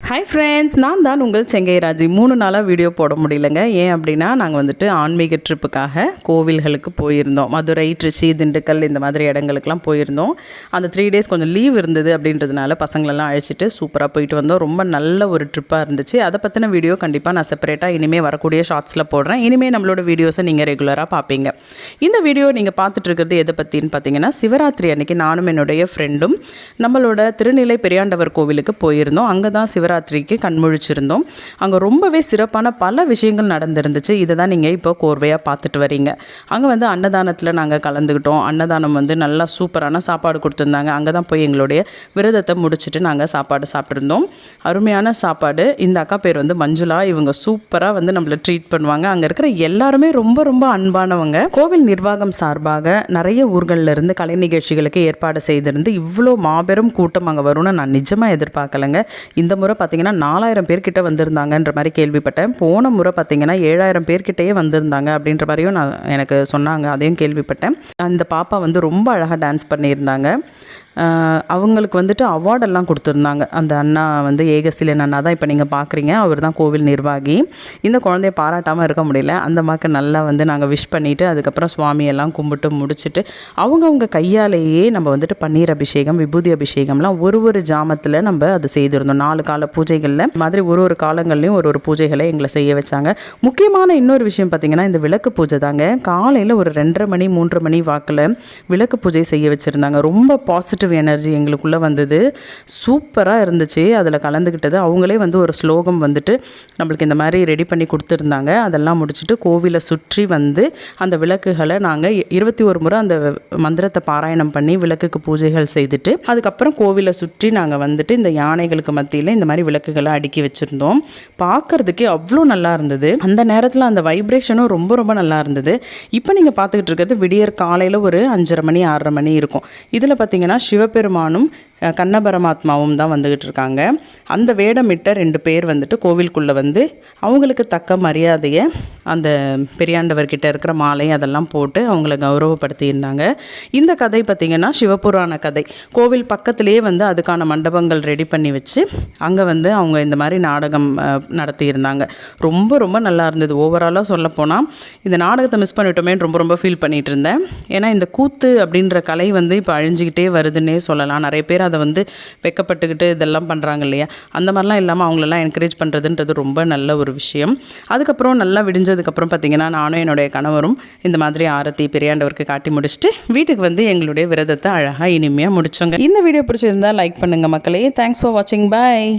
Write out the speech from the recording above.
Hi friends, நான் தான் உங்கள் செங்கை ராஜி. 3 நாளாக வீடியோ போட முடியலங்க. ஏன் அப்படின்னா, நாங்கள் வந்துட்டு ஆன்மீக ட்ரிப்புக்காக கோவில்களுக்கு போயிருந்தோம். மதுரை, திருச்சி, திண்டுக்கல் இந்த மாதிரி இடங்களுக்கெல்லாம் போயிருந்தோம். அந்த 3 டேஸ் கொஞ்சம் லீவ் இருந்தது அப்படின்றதுனால பசங்களெல்லாம் அழைச்சிட்டு சூப்பராக போயிட்டு வந்தோம். ரொம்ப நல்ல ஒரு ட்ரிப்பாக இருந்துச்சு. அதை பற்றின வீடியோ கண்டிப்பாக நான் செப்பரேட்டாக இனிமேல் வரக்கூடிய ஷார்ட்ஸில் போடுறேன். இனிமேல் நம்மளோட வீடியோஸை நீங்கள் ரெகுலராக பார்ப்பீங்க. இந்த வீடியோ நீங்கள் பார்த்துட்டு இருக்கிறது எதை பற்றின்னு பார்த்தீங்கன்னா, சிவராத்திரி அன்னைக்கு நானும் என்னுடைய ஃப்ரெண்டும் நம்மளோட திருநிலை பெரியாண்டவர் கோவிலுக்கு போயிருந்தோம். அங்கே தான் சிவராத்திரிக்கு கண்முழிச்சிருந்தோம். அங்கே ரொம்பவே சிறப்பான பல விஷயங்கள் நடந்திருந்துச்சு. இதை தான் நீங்கள் இப்போ கோர்வையாக பார்த்துட்டு வரீங்க. அங்கே வந்து அன்னதானத்தில் நாங்கள் கலந்துக்கிட்டோம். அன்னதானம் வந்து நல்லா சூப்பரான சாப்பாடு கொடுத்துருந்தாங்க. அங்கே தான் போய் எங்களுடைய விரதத்தை முடிச்சுட்டு நாங்கள் சாப்பாடு சாப்பிட்ருந்தோம். அருமையான சாப்பாடு. இந்த அக்கா பேர் வந்து மஞ்சுளா. இவங்க சூப்பராக வந்து நம்மளை ட்ரீட் பண்ணுவாங்க. அங்கே இருக்கிற எல்லாருமே ரொம்ப ரொம்ப அன்பானவங்க. கோவில் நிர்வாகம் சார்பாக நிறைய ஊர்களில் இருந்து கலை நிகழ்ச்சிகளுக்கு ஏற்பாடு செய்திருந்து இவ்வளோ மாபெரும் கூட்டம் அங்கே வரும்னு நான் நிஜமாக எதிர்பார்க்கலைங்க. இந்த முறை பார்த்தீங்கன்னா 4000 பேர்கிட்ட வந்திருந்தாங்கன்ற மாதிரி கேள்விப்பட்டேன். போன முறை பார்த்தீங்கன்னா 7000 பேர்கிட்டயே வந்திருந்தாங்க அப்படின்ற மாதிரியும் எனக்கு சொன்னாங்க. அதையும் கேள்விப்பட்டேன். அந்த பாப்பா வந்து ரொம்ப அழகாக டான்ஸ் பண்ணியிருந்தாங்க. அவங்களுக்கு வந்துட்டு அவார்டெல்லாம் கொடுத்துருந்தாங்க. அந்த அண்ணா வந்து ஏகசிலன் அண்ணா தான் இப்போ நீங்கள் பார்க்குறீங்க. அவர் தான் கோவில் நிர்வாகி. இந்த குழந்தைய பாராட்டாமல் இருக்க முடியல. அந்த அம்மாவுக்கு நல்லா வந்து நாங்கள் விஷ் பண்ணிவிட்டு அதுக்கப்புறம் சுவாமியெல்லாம் கும்பிட்டு முடிச்சுட்டு அவங்கவுங்க கையாலேயே நம்ம வந்துட்டு பன்னீர் அபிஷேகம், விபூதி அபிஷேகம்லாம் ஒரு ஜாமத்தில் நம்ம அது செய்திருந்தோம். 4 கால பூஜைகளில் மாதிரி ஒரு காலங்கள்லையும் ஒரு பூஜைகளை எங்களை செய்ய வச்சாங்க. முக்கியமான இன்னொரு விஷயம் பார்த்திங்கன்னா, இந்த விளக்கு பூஜை தாங்க. காலையில் ஒரு 2:30 மணி 3 மணி வாக்கில் விளக்கு பூஜை செய்ய வச்சுருந்தாங்க. ரொம்ப பாசிட்டிவ் எனர்ஜி எங்களுக்குள்ளே வந்தது. சூப்பராக இருந்துச்சு. அதில் கலந்துக்கிட்டது அவங்களே வந்து ஒரு ஸ்லோகம் வந்துட்டு நம்மளுக்கு இந்த மாதிரி ரெடி பண்ணி கொடுத்துருந்தாங்க. அதெல்லாம் முடிச்சுட்டு கோவிலை சுற்றி வந்து அந்த விளக்குகளை நாங்கள் 21 முறை அந்த மந்திரத்தை பாராயணம் பண்ணி விளக்குக்கு பூஜைகள் செய்துட்டு அதுக்கப்புறம் கோவிலை சுற்றி நாங்கள் வந்துட்டு இந்த யானைகளுக்கு மத்தியில் இந்த மாதிரி விளக்குகளை அடுக்கி வச்சுருந்தோம். பார்க்குறதுக்கே அவ்வளோ நல்லா இருந்தது. அந்த நேரத்தில் அந்த வைப்ரேஷனும் ரொம்ப ரொம்ப நல்லா இருந்தது. இப்போ நீங்கள் பார்த்துக்கிட்டு இருக்கிறது விடியற் காலையில் ஒரு 5:30 மணி 6:30 மணி இருக்கும். இதில் பார்த்தீங்கன்னா சிவபெருமானும் கண்ணபரமாத்மாவும் தான் வந்துக்கிட்டு இருக்காங்க. அந்த வேடமிட்ட 2 பேர் வந்துட்டு கோவிலுக்குள்ளே வந்து அவங்களுக்கு தக்க மரியாதையை அந்த பெரியாண்டவர்கிட்ட இருக்கிற மாலை அதெல்லாம் போட்டு அவங்கள கௌரவப்படுத்தியிருந்தாங்க. இந்த கதை பார்த்திங்கன்னா சிவபுராண கதை. கோவில் பக்கத்துலேயே வந்து அதுக்கான மண்டபங்கள் ரெடி பண்ணி வச்சு அங்கே வந்து அவங்க இந்த மாதிரி நாடகம் நடத்தியிருந்தாங்க. ரொம்ப ரொம்ப நல்லா இருந்தது. ஓவராலாக சொல்லப்போனால் இந்த நாடகத்தை மிஸ் பண்ணிட்டோமேன்னு ரொம்ப ரொம்ப ஃபீல் பண்ணிகிட்டு இருந்தேன். ஏன்னா இந்த கூத்து அப்படின்ற கலை வந்து இப்போ அழிஞ்சிக்கிட்டே வருதுன்னே சொல்லலாம். நிறைய பேர் அதை வந்து வெக்கப்பட்டுக்கிட்டு இதெல்லாம் பண்ணுறாங்க இல்லையா, அந்த மாதிரிலாம் இல்லாமல் அவங்களெல்லாம் என்கரேஜ் பண்ணுறதுன்றது ரொம்ப நல்ல ஒரு விஷயம். அதுக்கப்புறம் நல்லா விடிஞ்சதுக்கப்புறம் பார்த்திங்கன்னா நானும் என்னுடைய கணவரும் இந்த மாதிரி ஆரத்தி பெரியாண்டவருக்கு காட்டி முடிச்சுட்டு வீட்டுக்கு வந்து எங்களுடைய விரதத்தை அழகாக இனிமையாக முடிச்சோங்க. இந்த வீடியோ பிடிச்சிருந்தால் லைக் பண்ணுங்கள் மக்களே. தேங்க்ஸ் ஃபார் வாட்சிங். பாய்.